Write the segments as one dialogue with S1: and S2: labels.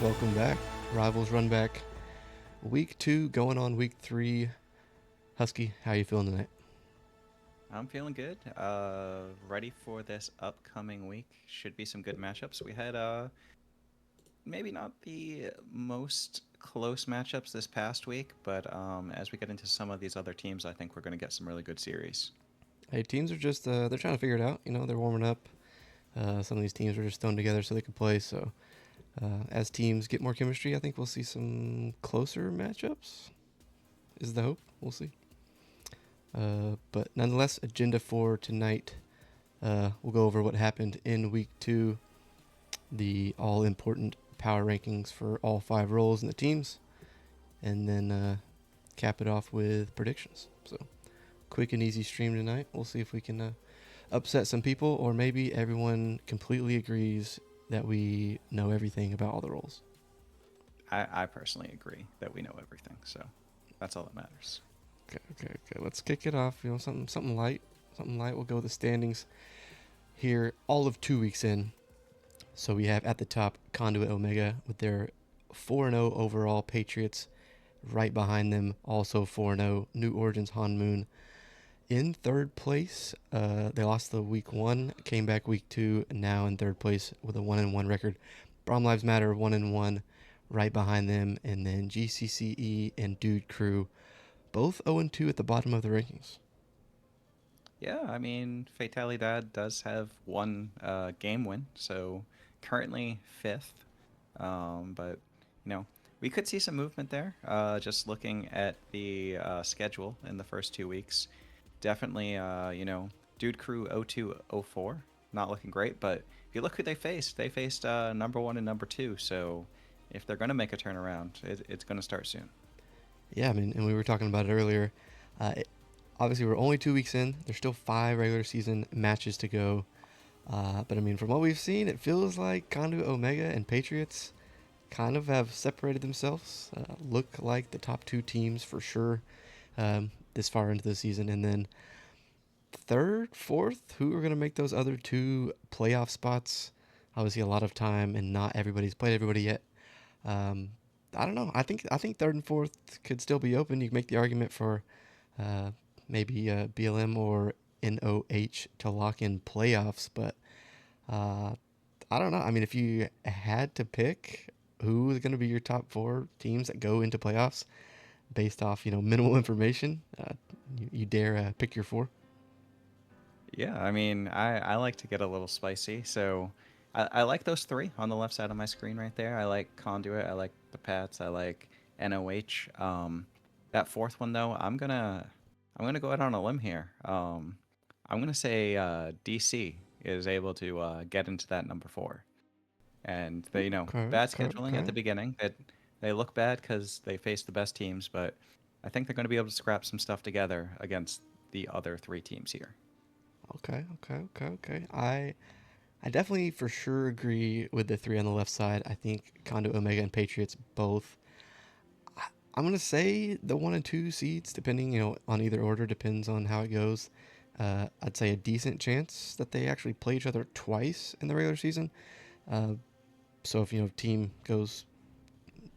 S1: Welcome back. Rivals Runback. Week 2 going on week 3. Husky, how you feeling tonight?
S2: I'm feeling good. Ready for this upcoming week. Should be some good matchups. We had maybe not the most close matchups this past week, but as we get into some of these other teams, I think we're going to get some really good series.
S1: Hey, teams are just they're trying to figure it out. They're warming up. Some of these teams are just thrown together so they can play. So as teams get more chemistry, I think we'll see some closer matchups. Is the hope? We'll see. But nonetheless, agenda for tonight. We'll go over what happened in week 2, the all important power rankings for all 5 roles in the teams, and then cap it off with predictions. So quick and easy stream tonight. We'll see if we can upset some people, or maybe everyone completely agrees that we know everything about all the roles.
S2: I personally agree that we know everything, so that's all that matters.
S1: Okay. Let's kick it off. Something light. Something light. We'll go with the standings here. All of 2 weeks in. So we have at the top Conduit Omega with their 4-0 overall. Patriots right behind them, also 4-0. New Origins Han Moon in third place. They lost the week 1, came back week 2, and now in third place with a 1-1 record. Brom Lives Matter 1-1 right behind them, and then GCCE and Dude Crew both 0-2 at the bottom of the rankings.
S2: Yeah, I mean, Fatalidad does have one game win, so currently fifth. But you know, we could see some movement there. Just looking at the schedule in the first 2 weeks, definitely, Dude Crew 0204, not looking great. But if you look who they faced number one and number two. So if they're going to make a turnaround, it's going to start soon.
S1: Yeah, I mean, and we were talking about it earlier. Obviously, we're only 2 weeks in. There's still 5 regular season matches to go. But I mean, from what we've seen, it feels like Conduit Omega and Patriots kind of have separated themselves. Look like the top 2 teams for sure this far into the season. And then third, fourth, who are going to make those other 2 playoff spots? Obviously, a lot of time, and not everybody's played everybody yet. Um, I don't know. I think third and fourth could still be open. You can make the argument for uh, maybe BLM or NOH to lock in playoffs, but uh, I don't know. I mean, if you had to pick who's going to be your top 4 teams that go into playoffs based off minimal information, you dare pick your 4?
S2: Yeah, I mean, I like to get a little spicy, so I like those three on the left side of my screen right there. I like Conduit, I like the Pats, I like NOH. That fourth one though, I'm gonna go out on a limb here. I'm gonna say DC is able to get into that number four, and they
S1: Okay,
S2: bad
S1: okay,
S2: scheduling at
S1: okay.
S2: the beginning. That they look bad because they face the best teams, but I think they're going to be able to scrap some stuff together against the other three teams here.
S1: Okay. I definitely for sure agree with the 3 on the left side. I think Condo Omega and Patriots both. I'm gonna say the 1 and 2 seeds, depending on either order, depends on how it goes. I'd say a decent chance that they actually play each other twice in the regular season. Uh, so if team goes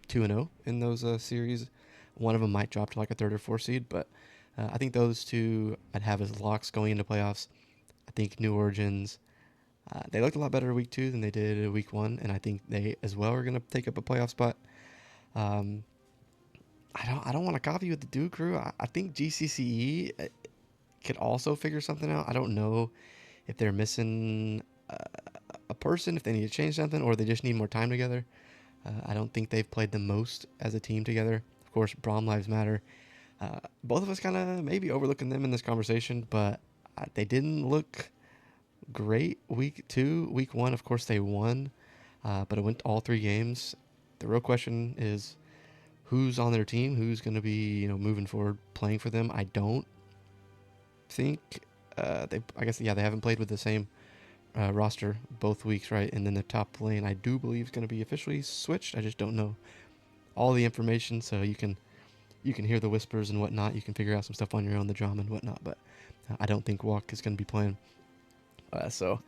S1: 2-0 in those series, one of them might drop to like a third or fourth seed. But I think those 2 I'd have as locks going into playoffs. I think New Origins. They looked a lot better week 2 than they did week 1, and I think they as well are going to take up a playoff spot. Um, I don't want to copy with the Duke crew. I think GCCE could also figure something out. I don't know if they're missing uh, a person, if they need to change something, or they just need more time together. I don't think they've played the most as a team together. Of course, Brom Lives Matter. Both of us kind of maybe overlooking them in this conversation, but they didn't look great week 2. Week 1, of course, they won, but it went all 3 games. The real question is who's on their team, who's going to be moving forward playing for them. I don't think they. I guess yeah, they haven't played with the same roster both weeks, right? And then the top lane, I do believe, is going to be officially switched. I just don't know all the information, so you can hear the whispers and whatnot. You can figure out some stuff on your own, the drama and whatnot. But I don't think Walk is going to be playing. So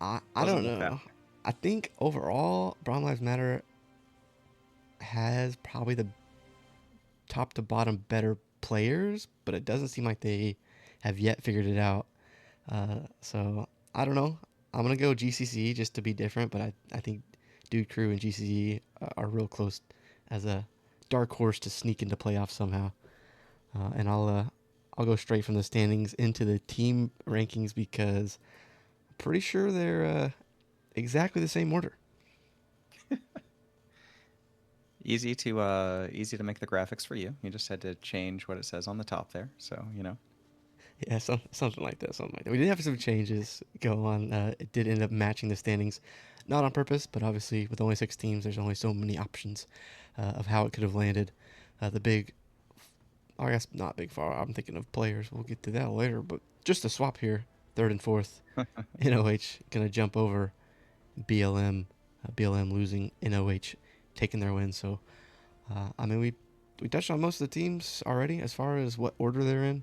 S1: I
S2: Doesn't
S1: don't
S2: look that
S1: know. I think overall, Brown Lives Matter. has probably the top to bottom better players, but it doesn't seem like they have yet figured it out. So I don't know. I'm gonna go GCC just to be different, but I think Dude Crew and GCC are real close as a dark horse to sneak into playoffs somehow. And I'll go straight from the standings into the team rankings because I'm pretty sure they're exactly the same order.
S2: Easy to make the graphics for you. You just had to change what it says on the top there. So, you know.
S1: Yeah, something like that. Something like that. We did have some changes go on. It did end up matching the standings, not on purpose, but obviously with only 6 teams, there's only so many options of how it could have landed. The big, I guess not big far. I'm thinking of players. We'll get to that later. But just a swap here, third and fourth. NOH gonna jump over BLM. BLM losing, NOH taking their win. So I mean we touched on most of the teams already as far as what order they're in.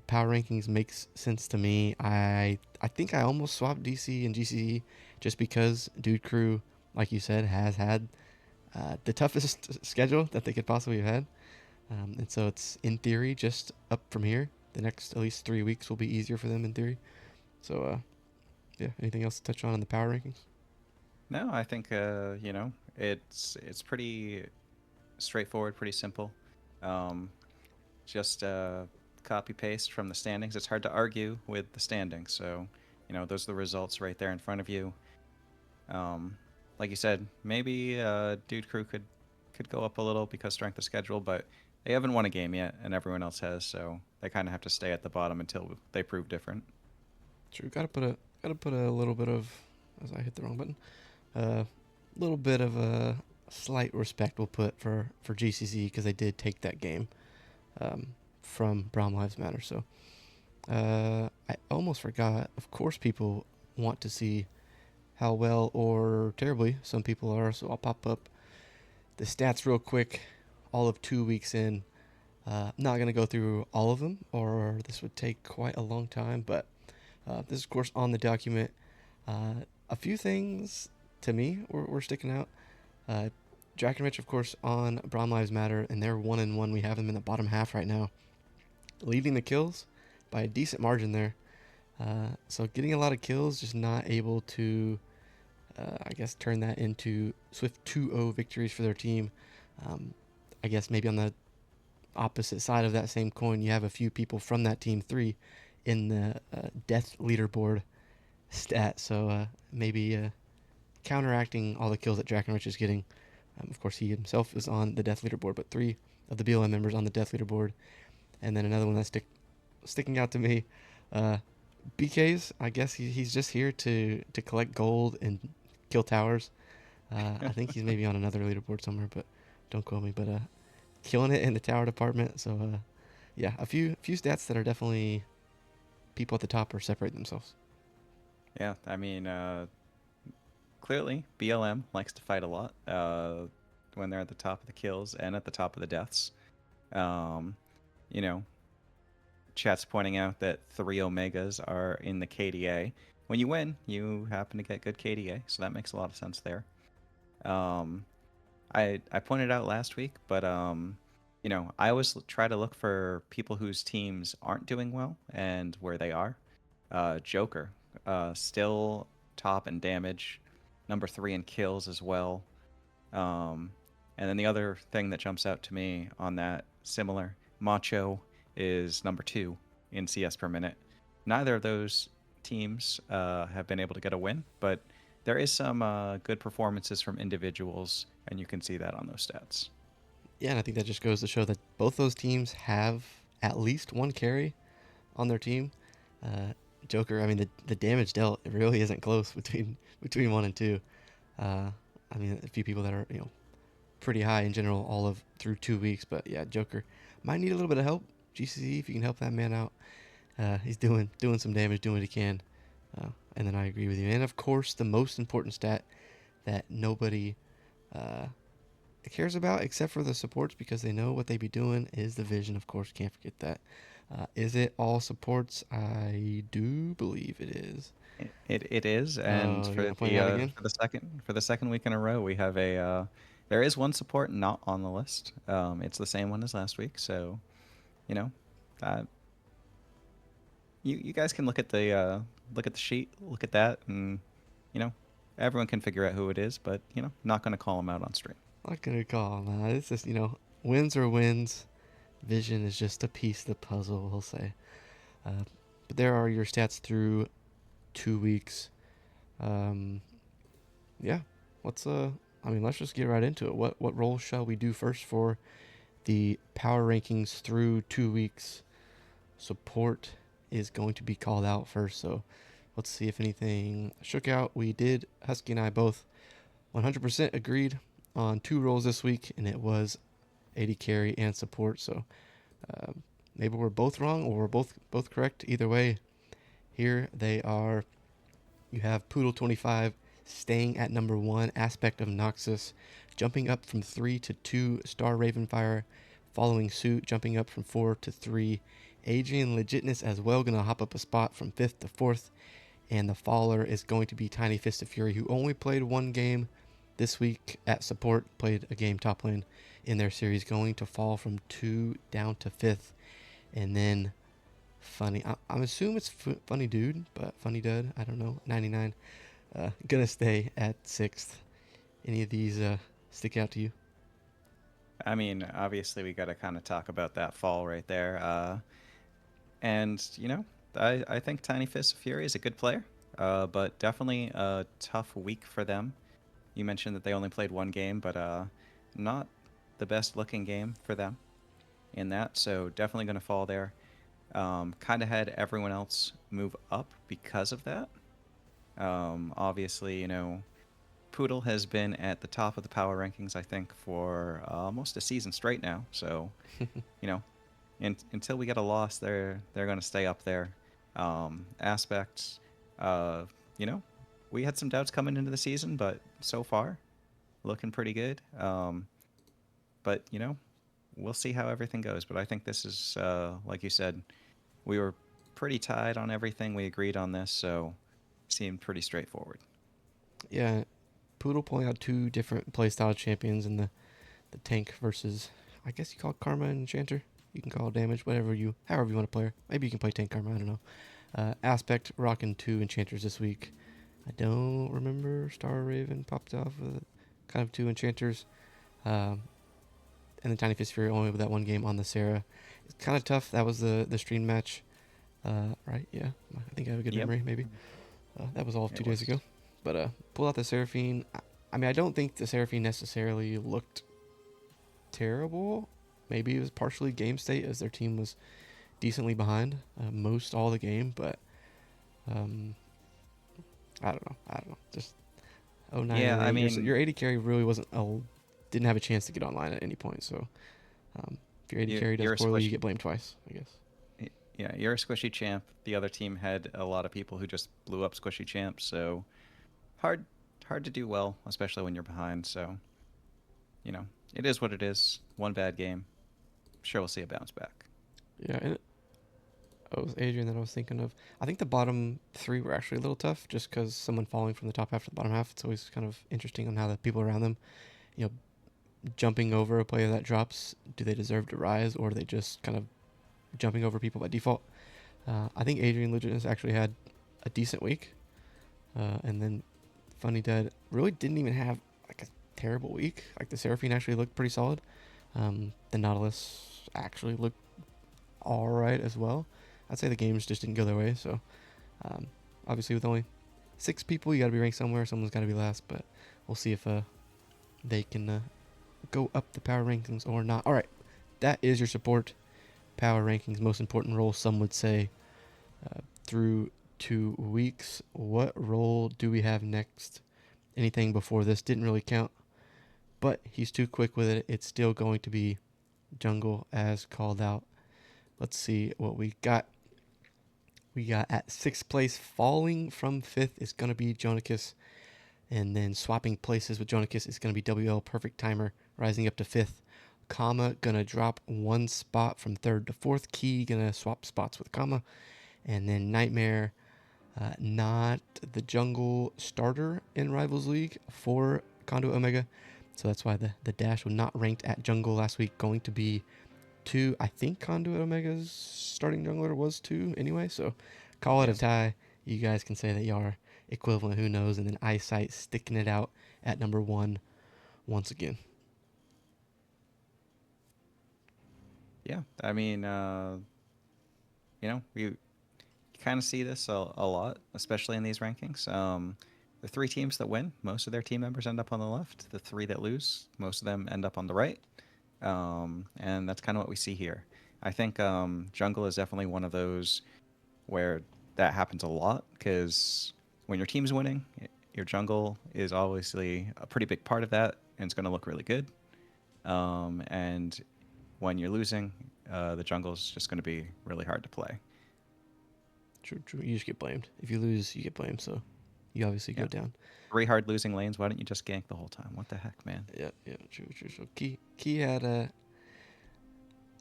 S1: Power rankings makes sense to me. I think I almost swapped DC and GCE just because Dude Crew, like you said, has had the toughest schedule that they could possibly have had, and so it's in theory just up from here. The next at least 3 weeks will be easier for them in theory. So yeah, anything else to touch on in the power rankings?
S2: No, I think it's pretty straightforward, pretty simple. Um, just copy paste from the standings. It's hard to argue with the standings. So, those are the results right there in front of you. Um, like you said, maybe Dude Crew could go up a little because strength of schedule, but they haven't won a game yet, and everyone else has, so they kind of have to stay at the bottom until they prove different.
S1: True. Gotta put a little bit of, as I hit the wrong button, a little bit of a slight respect we'll put for GCC because they did take that game um, from Brown Lives Matter. So I almost forgot. Of course, people want to see how well or terribly some people are. So I'll pop up the stats real quick. All of 2 weeks in. I'm not gonna go through all of them, or this would take quite a long time. But this is, of course, on the document. A few things to me were sticking out. Uh, Jack and Rich, of course, on Brown Lives Matter, and they're 1-1. We have them in the bottom half right now, leading the kills by a decent margin there. So getting a lot of kills, just not able to, I guess, turn that into swift 2-0 victories for their team. Um, I guess maybe on the opposite side of that same coin, you have a few people from that team three in the death leaderboard stat. So maybe counteracting all the kills that Jack and Rich is getting. Of course, he himself is on the death leaderboard, but three of the BLM members on the death leaderboard. And then another one that's sticking out to me, uh, BK's. I guess he's just here to collect gold and kill towers. I think he's maybe on another leaderboard somewhere, but don't quote me. But killing it in the tower department. So yeah, a few stats that are definitely people at the top are separating themselves.
S2: Yeah, I mean, clearly BLM likes to fight a lot when they're at the top of the kills and at the top of the deaths. Um, you know, chat's pointing out that 3 Omegas are in the KDA. When you win, you happen to get good KDA, so that makes a lot of sense there. Um, I pointed out last week, but I always try to look for people whose teams aren't doing well and where they are. Joker, still top in damage, number 3 in kills as well. Um, and then the other thing that jumps out to me on that similar, Macho is number 2 in CS per minute. Neither of those teams have been able to get a win, but there is some good performances from individuals, and you can see that on those stats.
S1: Yeah, and I think that just goes to show that both those teams have at least one carry on their team. Uh, Joker, I mean, the damage dealt it really isn't close between one and two. I mean, a few people that are pretty high in general all of through 2 weeks, but yeah, Joker might need a little bit of help. GCC, if you can help that man out, he's doing some damage, doing what he can. And then I agree with you. And of course, the most important stat that nobody uh, cares about except for the supports because they know what they be doing is the vision. Of course, can't forget that. Is it all supports? I do believe it is.
S2: It is, and
S1: Oh, you're gonna point it out again?
S2: for the second week in a row, we have a There is one support not on the list. It's the same one as last week, so you know, uh, you guys can look at the sheet, look at that, and you know, everyone can figure out who it is. But not going to call them out on stream.
S1: Not gonna call him out. It's just wins are wins. Vision is just a piece of the puzzle, we'll say. Uh, but there are your stats through 2 weeks. Um, yeah, let's let's just get right into it. What role shall we do first for the power rankings through 2 weeks? Support is going to be called out first, so let's see if anything shook out. We did, Husky and I both 100% agreed on two roles this week, and it was AD carry and support. So maybe we're both wrong or we're both correct. Either way, here they are. You have Poodle 25 staying at number 1, Aspect of Noxus jumping up from 3 to 2, Star Ravenfire following suit, jumping up from 4 to 3. Adrian Legitness as well, going to hop up a spot from 5th to 4th. And the faller is going to be Tiny Fist of Fury, who only played one game this week at support, played a game top lane in their series, going to fall from 2 down to 5th. And then Funny, I'm assuming it's Funny Dude, but Funny Dud, I don't know, 99, gonna stay at 6th. Any of these stick out to you?
S2: I mean, obviously, we got to kind of talk about that fall right there. And I think Tiny Fist of Fury is a good player, but definitely a tough week for them. You mentioned that they only played one game, but not the best looking game for them in that. So definitely going to fall there. Kind of had everyone else move up because of that. Obviously, Poodle has been at the top of the power rankings, I think, for almost a season straight now. So, you know, until we get a loss, they're going to stay up there. Aspects, you know, we had some doubts coming into the season, but so far, looking pretty good. But we'll see how everything goes. But I think this is, like you said, we were pretty tied on everything. We agreed on this, so it seemed pretty straightforward.
S1: Yeah, Poodle pulling out two different playstyle champions in the tank versus, I guess you call it Karma and Enchanter. You can call it damage, however you want to play her. Maybe you can play tank Karma, I don't know. Aspect rocking two enchanters this week. I don't remember Star Raven popped off with kind of two enchanters. Um, and the Tiny Fist Fury only with that one game on the Sarah. It's kind of tough. That was the stream match, right? Yeah, I think I have a good
S2: Yep,
S1: memory. Maybe that was all of
S2: it
S1: 2 days
S2: was.
S1: ago. But pull out the Seraphine. I mean, I don't think the Seraphine necessarily looked terrible. Maybe it was partially game state as their team was decently behind most all the game, but um, I don't know. Just 09,
S2: Yeah, I
S1: 08.
S2: mean,
S1: Your 80 carry really didn't have a chance to get online at any point. So if your 80 carry does
S2: you're a
S1: poorly, you
S2: squishy.
S1: get blamed twice, I guess.
S2: Yeah, you're a squishy champ. The other team had a lot of people who just blew up squishy champs, so hard hard to do well, especially when you're behind. So you know, it is what it is. One bad game. Sure, we'll see a bounce back.
S1: Yeah, and it was Adrian that I was thinking of. I think the bottom three were actually a little tough, just because someone falling from the top half to the bottom half. It's always kind of interesting on how the people around them, you know, jumping over a player that drops. Do they deserve to rise, or are they just kind of jumping over people by default? I think Adrian Legitness actually had a decent week, and then Funny Dead really didn't even have like a terrible week. Like the Seraphine actually looked pretty solid. The Nautilus actually looked all right as well. I'd say the games just didn't go their way. So um, obviously with only 6 people, you got to be ranked somewhere. Someone's got to be last, but we'll see if they can go up the power rankings or not. All right, that is your support power rankings. Most important role, some would say, through 2 weeks. What role do we have next? Anything before this didn't really count, but he's too quick with it. It's still going to be jungle as called out. Let's see what we got. We got at 6th place, falling from 5th is going to be Jonicus. And then swapping places with Jonicus is going to be WL Perfect Timer, rising up to 5th. Comma going to drop one spot from 3rd to 4th. Key going to swap spots with Comma. And then Nightmare, not the jungle starter in Rivals League for Condo Omega, So that's why the dash was not ranked at jungle last week. Going to be 2. I think Conduit Omega's starting jungler was 2 anyway. So call it a
S2: Yeah.
S1: tie. You guys can say that you are equivalent. Who knows? And then Eyesight sticking it out at number 1 once again.
S2: Yeah. I mean, we kind of see this a lot, especially in these rankings. The 3 teams that win, most of their team members end up on the left. The 3 that lose, most of them end up on the right. And that's kind of what we see here. I think jungle is definitely one of those where that happens a lot because when your team's winning, your jungle is obviously a pretty big part of that, and it's going to look really good. And when you're losing, the jungle is just going to be really hard to play.
S1: True, true. You just get blamed. If you lose, you get blamed. So you obviously go
S2: Yeah.
S1: down.
S2: 3 hard losing lanes. Why don't you just gank the whole time? What the heck, man?
S1: Yeah, yeah, true, true. So Key had a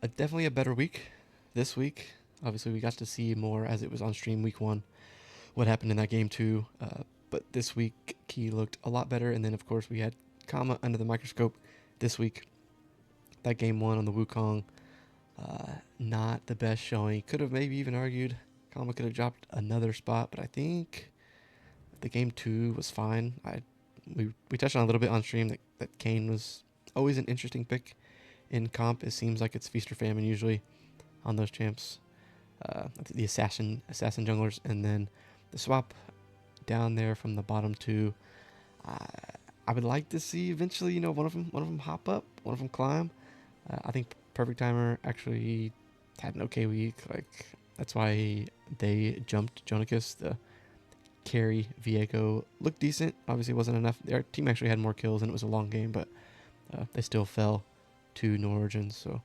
S1: definitely a better week this week. Obviously, we got to see more as it was on stream week 1. What happened in that game 2? But this week, Key looked a lot better. And then, of course, we had Kama under the microscope this week. That game 1 on the Wukong, not the best showing. Could have maybe even argued Kama could have dropped another spot, but I think the game 2 was fine. We touched on a little bit on stream that Kane was always an interesting pick in comp. It seems like it's feast or famine usually on those champs. The assassin junglers, and then the swap down there from the bottom 2. I would like to see eventually, one of them hop up, one of them climb. I think Perfect Timer actually had an okay week. Like that's why they jumped Jonicus. The carry Viego looked decent. Obviously, it wasn't enough. Their team actually had more kills, and it was a long game, but they still fell to No Origins. So,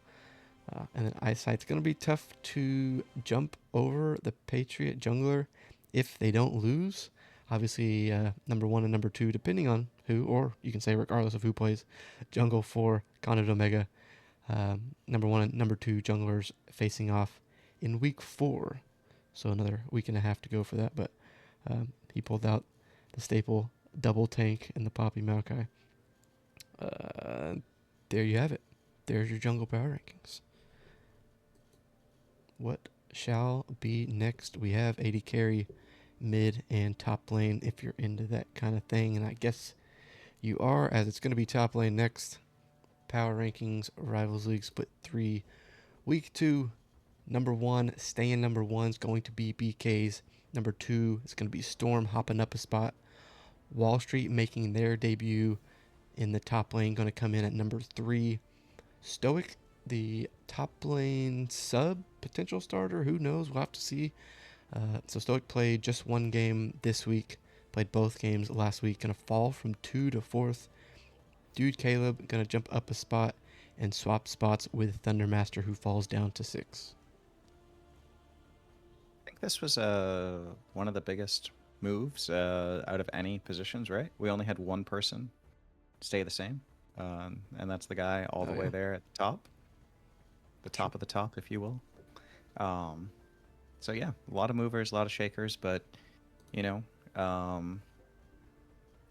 S1: and then Eyesight's gonna be tough to jump over the Patriot jungler if they don't lose. Obviously, number 1 and number 2, depending on who, or you can say regardless of who plays jungle for Conduit Omega. Number 1 and number 2 junglers facing off in week 4. So another week and a half to go for that, but he pulled out the staple double tank and the Poppy Maokai. There you have it. There's your jungle power rankings. What shall be next? We have AD carry, mid, and top lane if you're into that kind of thing, and I guess you are, as it's going to be top lane next. Power rankings, Rivals League Split 3, Week 2. Number 1, staying number 1 is going to be BK's. Number 2 is going to be Storm hopping up a spot. Wall Street making their debut in the top lane, going to come in at number 3. Stoic, the top lane sub potential starter. Who knows? We'll have to see. So Stoic played just 1 game this week. Played both games last week. Going to fall from 2 to 4th. Dude Caleb going to jump up a spot and swap spots with Thundermaster, who falls down to 6.
S2: I think this was one of the biggest moves out of any positions, right? We only had one person stay the same, and that's the guy all the way there at the top. The top of the top, if you will. So yeah, a lot of movers, a lot of shakers, but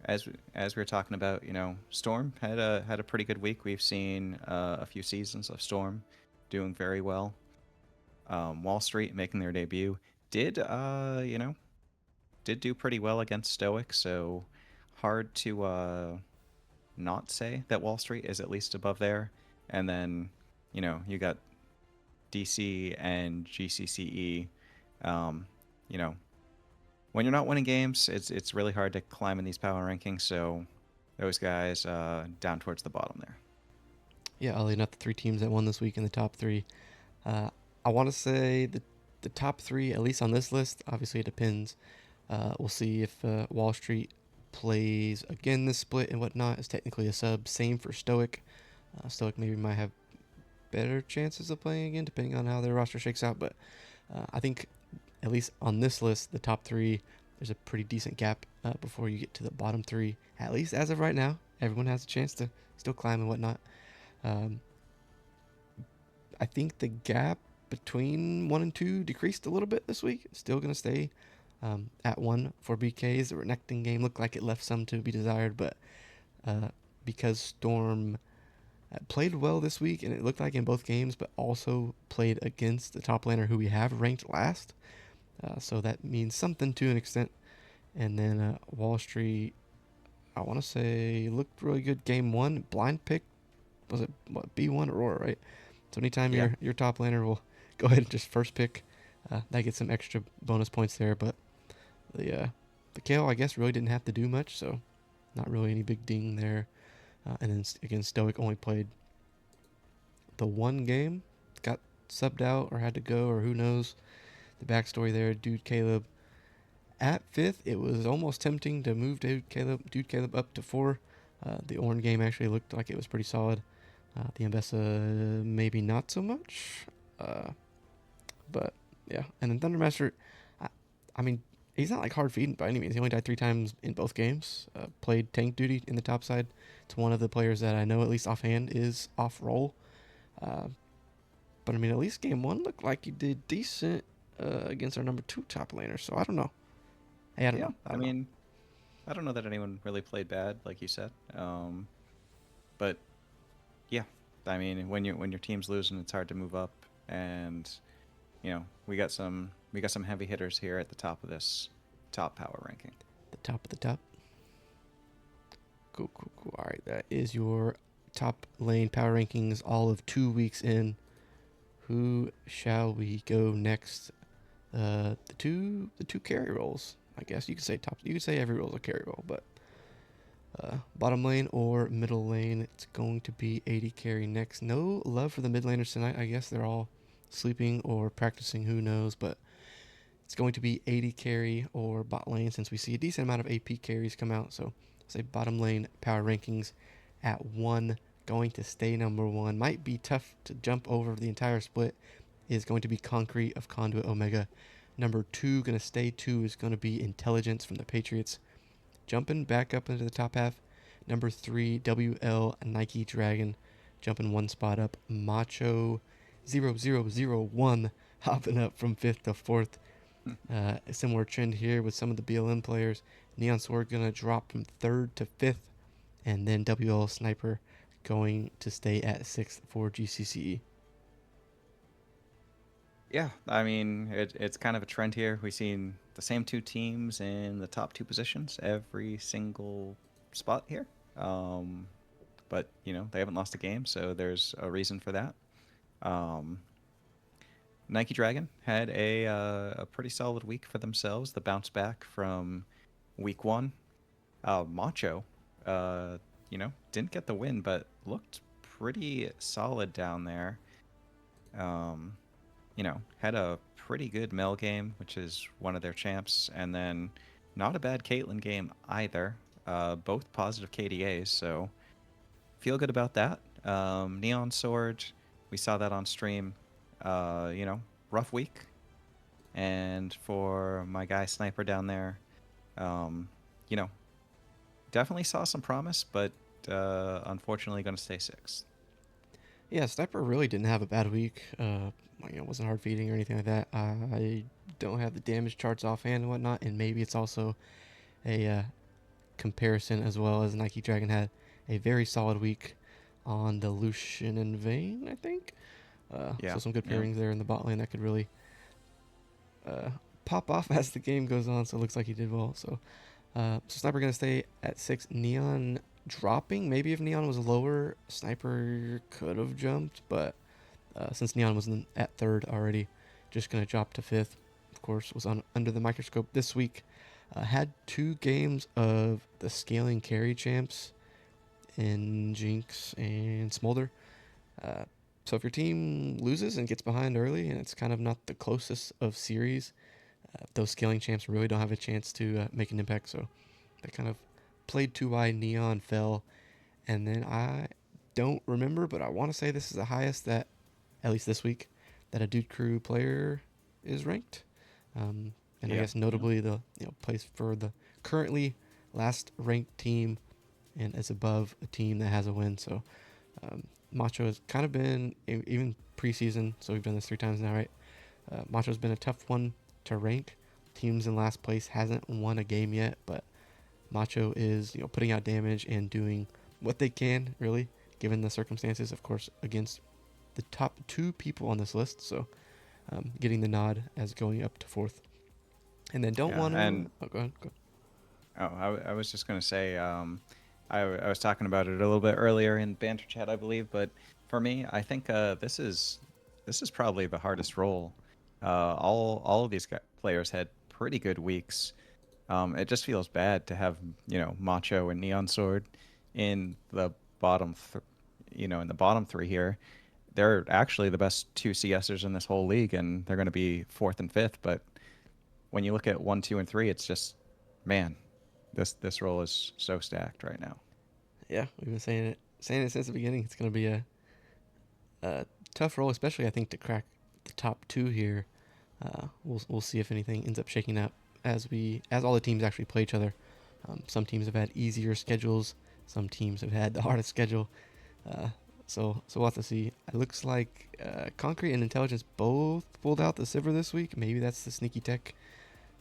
S2: as we were talking about, Storm had a pretty good week. We've seen a few seasons of Storm doing very well. Wall Street making their debut did do pretty well against Stoic, so hard to not say that Wall Street is at least above there. And then you got DC and GCCE. When you're not winning games, it's really hard to climb in these power rankings. So those guys down towards the bottom there.
S1: Yeah, oddly enough, the 3 teams that won this week in the top 3. I want to say the top 3, at least on this list. Obviously, it depends. We'll see if Wall Street plays again this split and whatnot. It's technically a sub. Same for Stoic. Stoic maybe might have better chances of playing again, depending on how their roster shakes out. But I think, at least on this list, the top 3, there's a pretty decent gap before you get to the bottom 3. At least as of right now, everyone has a chance to still climb and whatnot. I think the gap between 1 and 2 decreased a little bit this week. It's still going to stay at 1 for BKs. The Renekton game looked like it left some to be desired, but because Storm played well this week, and it looked like in both games, but also played against the top laner who we have ranked last. So that means something to an extent. And then Wall Street, I want to say, looked really good game one. Blind pick, was it what, B1 Aurora, right? So anytime
S2: Yeah.
S1: your top laner will go ahead and just first pick, that gets some extra bonus points there. But the KO, I guess, really didn't have to do much, so not really any big ding there. And then again, Stoic only played the one game, got subbed out or had to go, or who knows the backstory there. Dude Caleb at fifth. It was almost tempting to move Dude Caleb up to four. The Ornn game actually looked like it was pretty solid. The Ambessa maybe not so much. Uh, but yeah, and then Thundermaster, I, I mean, he's not like hard feeding by any means. He only died 3 times in both games. Played tank duty in the top side. It's one of the players that I know, at least offhand, is off role. Uh, but I mean, at least game one looked like he did decent against our number 2 top laner. So I don't know. Hey, I don't
S2: Yeah.
S1: know. I
S2: I
S1: don't know.
S2: mean, I don't know that anyone really played bad, like you said. But yeah, I mean, when your team's losing, it's hard to move up, and we got some heavy hitters here at the top of this top power ranking.
S1: The top of the top. Cool, cool, cool. All right, that is your top lane power rankings. All of 2 weeks in. Who shall we go next? The two carry roles. I guess you could say top. You could say every role is a carry role, but bottom lane or middle lane, it's going to be 80 carry next. No love for the mid laners tonight. I guess they're all sleeping or practicing. Who knows? But it's going to be 80 carry or bot lane since we see a decent amount of AP carries come out. So say bottom lane power rankings at 1, going to stay number 1. Might be tough to jump over the entire split. Is going to be Concrete of Conduit Omega. Number 2, going to stay 2, is going to be Intelligence from the Patriots. Jumping back up into the top half, number 3, WL Nike Dragon. Jumping one spot up, Macho 0001 hopping up from 5th to 4th. A similar trend here with some of the BLM players. Neon Sword going to drop from 3rd to 5th. And then WL Sniper going to stay at 6th for GCCE.
S2: Yeah, I mean, it's kind of a trend here. We've seen the same two teams in the top two positions every single spot here. Um, but, they haven't lost a game, so there's a reason for that. Um, Nike Dragon had a pretty solid week for themselves. The bounce back from week one. Macho, didn't get the win, but looked pretty solid down there. Um, had a pretty good Mel game, which is one of their champs, and then not a bad Caitlyn game either. Both positive KDAs, so feel good about that. Neon Sword, we saw that on stream. Rough week. And for my guy Sniper down there, um, you know, definitely saw some promise, but unfortunately going to stay sixth.
S1: Yeah, Sniper really didn't have a bad week. Wasn't hard feeding or anything like that. I don't have the damage charts offhand and whatnot, and maybe it's also a comparison as well, as Nike Dragon had a very solid week on the Lucian and Vayne, I think.
S2: Yeah,
S1: So some good
S2: yeah.
S1: pairings there in the bot lane that could really pop off as the game goes on. So it looks like he did well. So Sniper gonna stay at 6. Neon dropping. Maybe if Neon was lower, Sniper could have jumped, but since Neon was at 3rd already, just gonna drop to 5th. Of course, was under the microscope this week. Had 2 games of the scaling carry champs in Jinx and Smolder. So if your team loses and gets behind early, and it's kind of not the closest of series, those scaling champs really don't have a chance to make an impact. So they kind of played too wide. Neon fell, and then I don't remember, but I want to say this is the highest that, at least this week, that a Dude Crew player is ranked. And I
S2: Yeah,
S1: guess
S2: yeah.
S1: notably the place for the currently last ranked team and is above a team that has a win. So Macho has kind of been, even preseason, so we've done this 3 times now, right? Macho's been a tough one to rank. Teams in last place hasn't won a game yet, but Macho is putting out damage and doing what they can, really, given the circumstances, of course, against the top two people on this list. So getting the nod as going up to fourth. And then don't
S2: Yeah,
S1: want to.
S2: and
S1: Oh, go ahead. Go.
S2: I was just gonna say, I was talking about it a little bit earlier in banter chat, I believe, but for me, I think this is probably the hardest role. All of these players had pretty good weeks. It just feels bad to have Macho and Neon Sword in the bottom, in the bottom three here. They're actually the best two CSers in this whole league, and they're going to be fourth and fifth. But when you look at one, two, and three, it's just, man, this role is so stacked right now.
S1: Yeah, we've been saying it since the beginning. It's going to be a tough role, especially I think to crack the top two here. We'll see if anything ends up shaking up as all the teams actually play each other. Some teams have had easier schedules. Some teams have had the hardest schedule. Uh, so we'll have to see. It looks like Concrete and Intelligence both pulled out the silver this week. Maybe that's the sneaky tech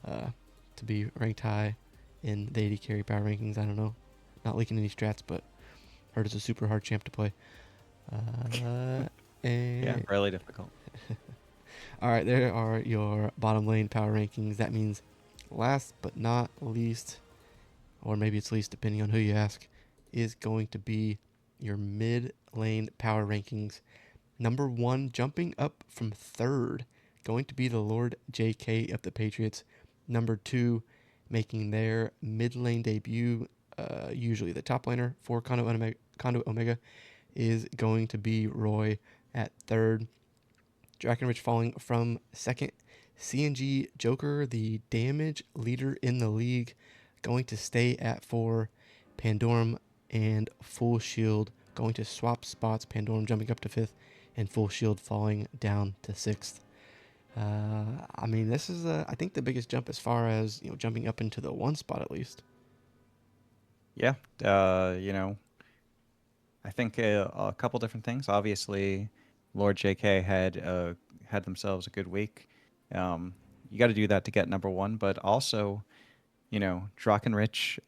S1: uh, to be ranked high in the 80 carry power rankings. I don't know. Not leaking any strats, but heard it's a super hard champ to play. Uh,
S2: Yeah,
S1: and
S2: really difficult.
S1: all right, there are your bottom lane power rankings. That means last but not least, or maybe it's least depending on who you ask, is going to be your mid lane power rankings. Number one, jumping up from third, going to be the Lord JK of the Patriots. Number two, making their mid lane debut, usually the top laner for Condo Omega, is going to be Roy at third. Drakenrich falling from second. CNG Joker, the damage leader in the league, going to stay at four. Pandorum and Full Shield going to swap spots. Pandorum jumping up to fifth, and Full Shield falling down to sixth. I mean, this is I think the biggest jump as far as jumping up into the one spot at least.
S2: Yeah, I think a couple different things. Obviously, Lord JK had themselves a good week. You got to do that to get number one, but also, Drakenrich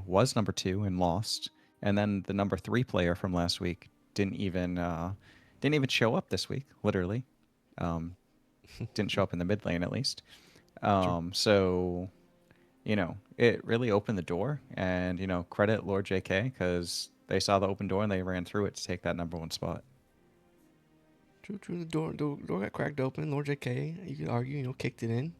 S2: was number two and lost, and then the number three player from last week didn't even show up this week. Literally, um, didn't show up in the mid lane at least.
S1: True.
S2: So it really opened the door, and credit Lord JK because they saw the open door and they ran through it to take that number one spot.
S1: True, true. The door got cracked open. Lord JK, you could argue, kicked it in.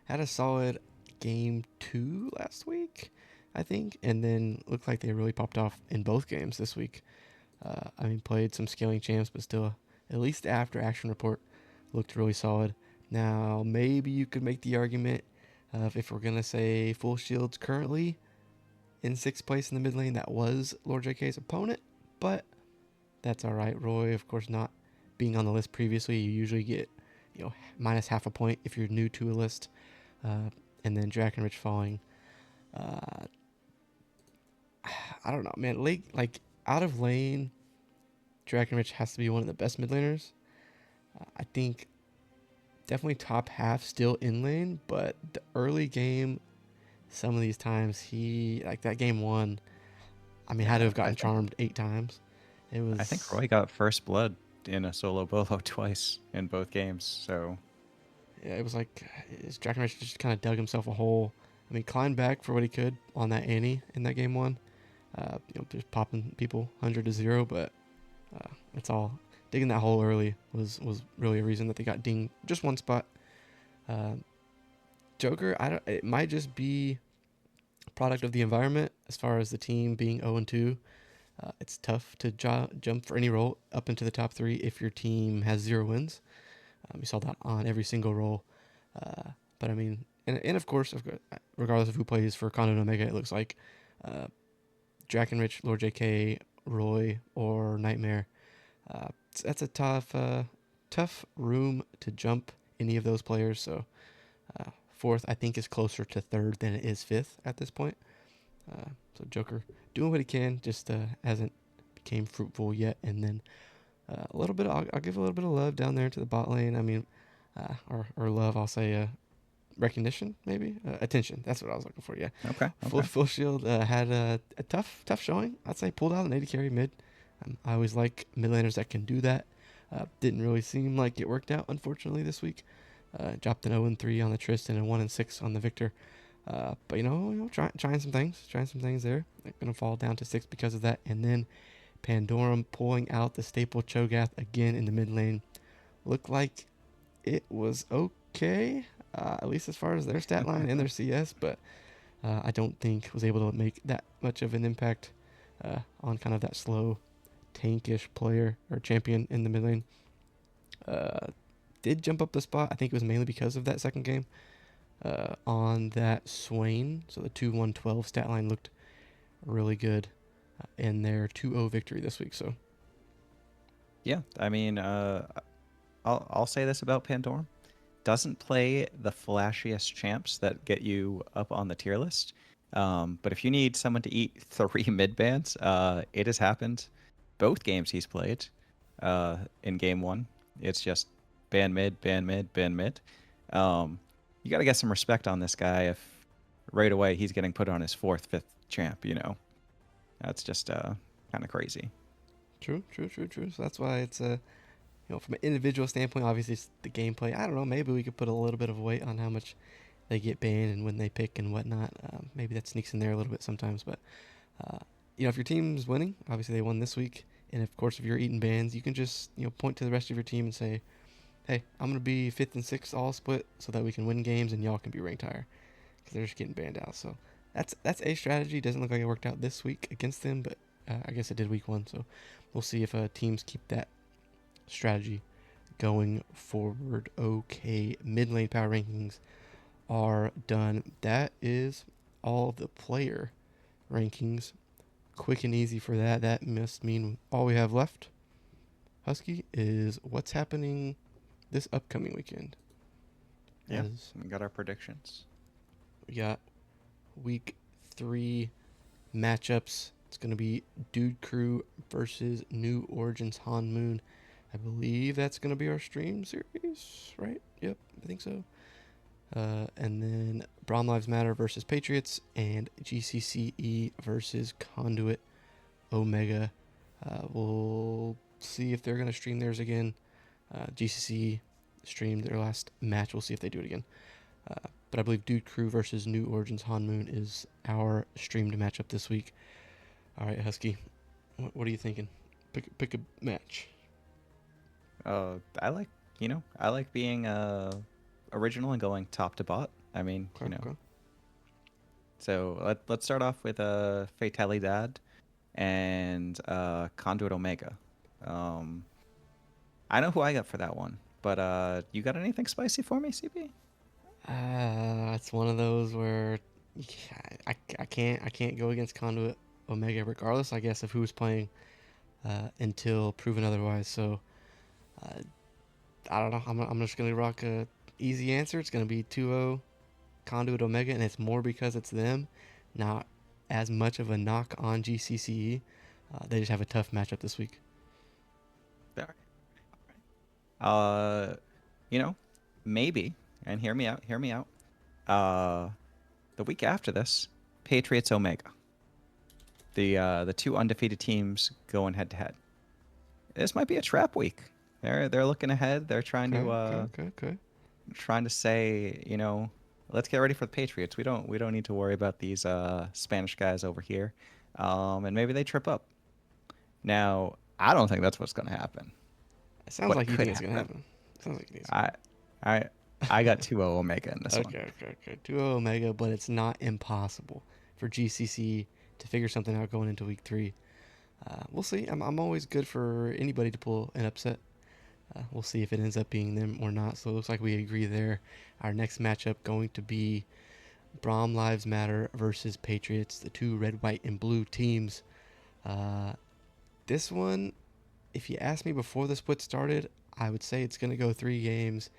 S1: Had a solid game two last week, I think, and then looked like they really popped off in both games this week. I mean, played some scaling champs, but still, at least after action report, looked really solid. Now, maybe you could make the argument of if we're gonna say Full Shield's currently in sixth place in the mid lane, that was Lord JK's opponent, but that's all right. Roy, of course, not being on the list previously, you usually get minus half a point if you're new to a list, and then Drakenrich falling. Uh, I don't know, man. Like out of lane, Drakenrich has to be one of the best mid laners. I think definitely top half still in lane, but the early game, some of these times he like that game one. I mean, had to
S2: Yeah,
S1: have gotten charmed 8 times. It
S2: I think
S1: was
S2: Roy got first blood in a solo bolo twice in both games. So
S1: yeah, it was like his Drakenrich just kind of dug himself a hole. I mean, climbed back for what he could on that Annie in that game one. Just popping people 100-0, but it's all digging that hole early was really a reason that they got dinged just one spot. Uh, Joker, I don't. It might just be a product of the environment as far as the team being 0-2. It's tough to jump for any role up into the top three if your team has 0 wins. You saw that on every single role. But I mean, and of course, regardless of who plays for Conan Omega, it looks like uh, Drakenrich, Lord JK, Roy, or Nightmare. That's a tough room to jump any of those players. So fourth, I think, is closer to third than it is fifth at this point. So Joker doing what he can, just hasn't became fruitful yet. And then a little bit, I'll give a little bit of love down there to the bot lane. I mean, or love, I'll say recognition, maybe attention. That's what I was looking for. Yeah,
S2: Okay, okay.
S1: Full Shield had a tough showing. I'd say pulled out an 80 carry mid. I always like mid laners that can do that. Didn't really seem like it worked out, unfortunately, this week. Dropped an 0-3 on the Tristan and 1-6 on the Victor. But trying some things there. They're gonna fall down to 6 because of that, and then Pandorum pulling out the staple Cho'Gath again in the mid lane. Looked like it was okay, at least as far as their stat line and their CS, but I don't think was able to make that much of an impact on kind of that slow, tankish player or champion in the mid lane. Uh, did jump up the spot. I think it was mainly because of that second game on that Swain. So the 2-1-12 stat line looked really good in their 2-0 victory this week. So
S2: Yeah, I mean, I'll say this about Pandorum. Doesn't play the flashiest champs that get you up on the tier list. But if you need someone to eat 3 mid bans, it has happened. Both games he's played in game one, it's just ban mid, ban mid, ban mid. You got to get some respect on this guy if right away he's getting put on his 4th, 5th champ, That's just kind of crazy.
S1: true. So that's why it's from an individual standpoint, obviously it's the gameplay. I don't know. Maybe we could put a little bit of weight on how much they get banned and when they pick and whatnot. Maybe that sneaks in there a little bit sometimes. But uh, if your team's winning, obviously they won this week, and of course if you're eating bans, you can just point to the rest of your team and say, "Hey, I'm gonna be 5th and 6th all split so that we can win games and y'all can be ranked higher," because they're just getting banned out. So that's a strategy. Doesn't look like it worked out this week against them, but I guess it did week 1. So we'll see if teams keep that strategy going forward. Okay, mid lane power rankings are done. That is all of the player rankings. Quick and easy for that. That must mean all we have left, Husky, is what's happening this upcoming weekend.
S2: Yeah,
S1: As
S2: we got our predictions.
S1: we got week 3 matchups. It's going to be Dude Crew versus New Origins Han Moon. I believe that's going to be our stream series, right? Yep, I think so. And then Braum Lives Matter versus Patriots and GCCE versus Conduit Omega. We'll see if they're going to stream theirs again. GCC streamed their last match. We'll see if they do it again. But I believe Dude Crew versus New Origins Han Moon is our streamed matchup this week. All right, Husky, what are you thinking? Pick a match.
S2: I like, I like being original and going top to bot. I mean,
S1: Okay.
S2: So let's start off with Fatalidad and Conduit Omega. Um, I know who I got for that one, but you got anything spicy for me, CB?
S1: It's one of those where I can't go against Conduit Omega regardless, I guess, of who's playing until proven otherwise. So uh, I don't know. I'm just gonna rock a easy answer. It's gonna be 2-0 Conduit Omega, and it's more because it's them, not as much of a knock on GCCE. They just have a tough matchup this week.
S2: All right. You know, maybe, and hear me out. Uh, the week after this, Patriots Omega. The 2 undefeated teams going head to head. This might be a trap week. They're looking ahead. They're
S1: Okay.
S2: trying to say, let's get ready for the Patriots. We don't need to worry about these Spanish guys over here. And maybe they trip up. Now, I don't think that's what's going to happen.
S1: It sounds
S2: What
S1: like you
S2: could
S1: think it's gonna
S2: happen?
S1: happen. Sounds like it needs
S2: I I I got 2-0 Omega in this one.
S1: Okay. 2-0 Omega, but it's not impossible for GCC to figure something out going into week 3. We'll see. I'm always good for anybody to pull an upset. We'll see if it ends up being them or not. So it looks like we agree there. Our next matchup going to be Braum Lives Matter versus Patriots, the 2 red, white, and blue teams. Uh, this one, if you asked me before the split started, I would say it's going to go 3 games,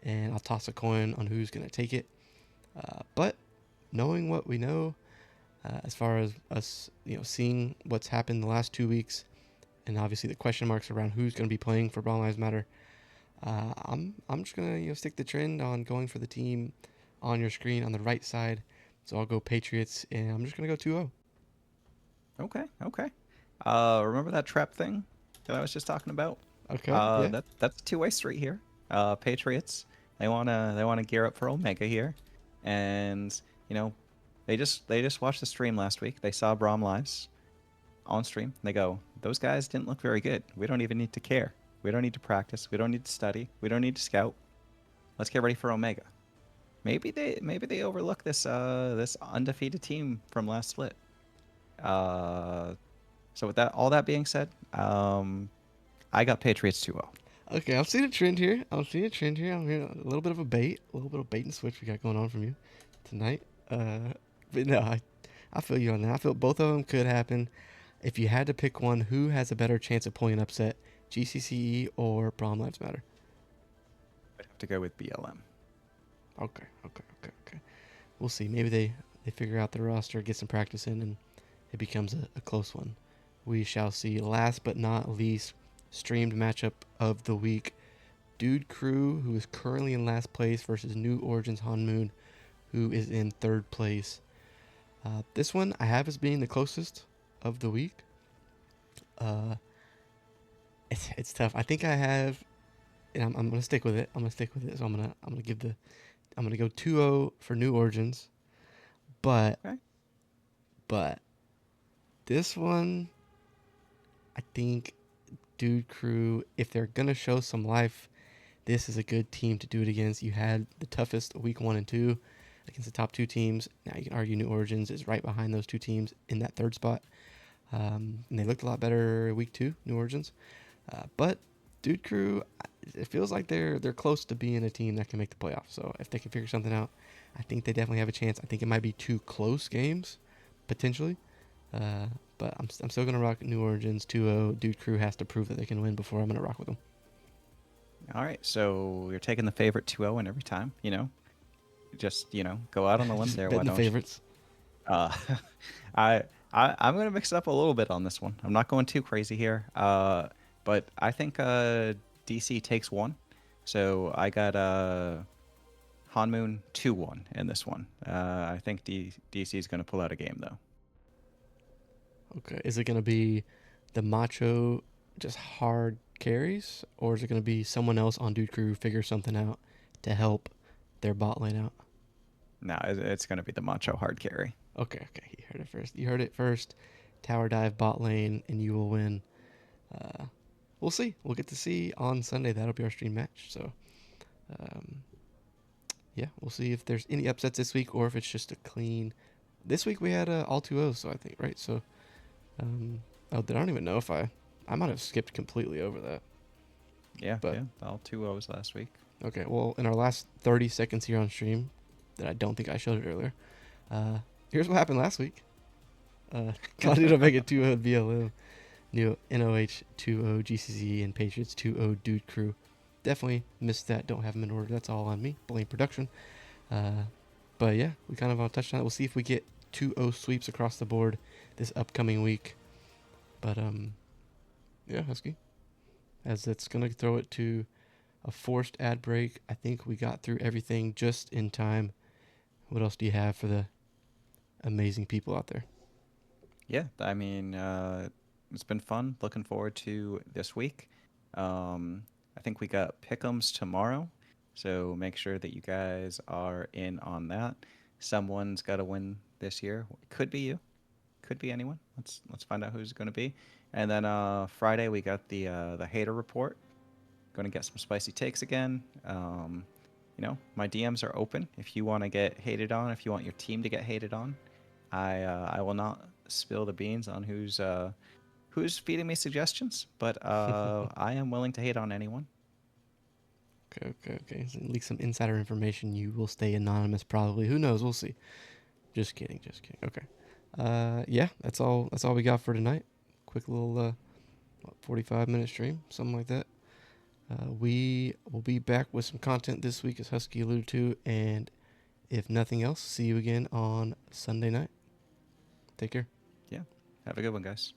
S1: and I'll toss a coin on who's going to take it. But knowing what we know, as far as us, seeing what's happened the last 2 weeks, and obviously the question marks around who's going to be playing for Braum Lives Matter, I'm just gonna stick the trend on going for the team on your screen on the right side. So I'll go Patriots, and I'm just gonna go 2-0.
S2: Okay, okay. Remember that trap thing that I was just talking about?
S1: Okay, yeah.
S2: That's a two-way street here. Patriots, they wanna gear up for Omega here, and you know, they just watched the stream last week. They saw Braum lives on stream. They go, those guys didn't look very good. We don't even need to care. We don't need to practice. We don't need to study. We don't need to scout. Let's get ready for Omega. Maybe they overlook this undefeated team from last split. Uh, so with that all that being said, I got Patriots 2-0.
S1: Okay, I'm seeing a trend here. I'm seeing a trend here. I'm hearing a little bit of a bait, a little bit of bait and switch we got going on from you tonight. But no, I feel you on that. I feel both of them could happen. If you had to pick one, who has a better chance of pulling an upset, GCCE or Braun Lives Matter?
S2: I'd have to go with BLM.
S1: Okay. We'll see. Maybe they figure out the roster, get some practice in, and it becomes a close one. We shall see. Last but not least, streamed matchup of the week. Dude Crew, who is currently in last place, versus New Origins Han Moon, who is in third place. This one I have as being the closest of the week. Uh, it's tough. I think I have, and I'm gonna stick with it. I'm gonna stick with it. So I'm gonna go 2-0 for New Origins, but
S2: Okay.
S1: but this one I think Dude Crew, if they're gonna show some life, this is a good team to do it against. You had the toughest week 1 and 2 against the top two teams. Now you can argue New Origins is right behind those two teams in that third spot. And they looked a lot better week 2, New Origins. But Dude Crew, it feels like they're close to being a team that can make the playoffs. So if they can figure something out, I think they definitely have a chance. I think it might be 2 close games, potentially. Uh, but I'm still going to rock New Origins 2-0. Dude Crew has to prove that they can win before I'm going to rock with them.
S2: All right. So you're taking the favorite 2-0 in every time. Just go out on a limb
S1: Just
S2: there. Why
S1: betting the
S2: don't you?
S1: favorites.
S2: Uh, I'm gonna mix it up a little bit on this one. I'm not going too crazy here. But I think DC takes one. So I got Hanmoon 2-1 in this one. I think DC is gonna pull out a game though.
S1: Okay. Is it going to be the Macho just hard carries, or is it going to be someone else on Dude Crew figure something out to help their bot lane out?
S2: No, it's gonna be the Macho hard carry.
S1: Okay. You heard it first. You heard it first. Tower dive bot lane, and you will win. Uh, we'll see. We'll get to see on Sunday. That'll be our stream match. So, um, yeah, we'll see if there's any upsets this week or if it's just a clean. This week we had all 2-0s, so I think, right? So, I don't even know if I might have skipped completely over that.
S2: Yeah,
S1: But
S2: yeah, all 2-0s last week.
S1: okay, well, in our last 30 seconds here on stream, that I don't think I showed it earlier. Uh, here's what happened last week. Claudio Omega 2-0 BLM, New NOH 2-0 GCZ, and Patriots 2-0 Dude Crew. Definitely missed that. Don't have them in order. That's all on me. Blame production. But yeah, we kind of touched on it. We'll see if we get 2-0 sweeps across the board this upcoming week. But yeah, Husky. As it's gonna throw it to a forced ad break. I think we got through everything just in time. What else do you have for the amazing people out there?
S2: Yeah, I mean, it's been fun. Looking forward to this week. I think we got pick'ems tomorrow, so make sure that you guys are in on that. Someone's got to win this year. It could be you, could be anyone. Let's find out who's going to be. And then Friday we got the hater report. Going to get some spicy takes again. My DMs are open if you want to get hated on. If you want your team to get hated on, I will not spill the beans on who's feeding me suggestions, but I am willing to hate on anyone.
S1: Okay. So leak some insider information. You will stay anonymous, probably. Who knows? We'll see. Just kidding. Okay. Yeah, that's all. That's all we got for tonight. Quick little 45-minute stream, something like that. We will be back with some content this week, as Husky alluded to, and if nothing else, see you again on Sunday night. Take care.
S2: Yeah, have a good one, guys.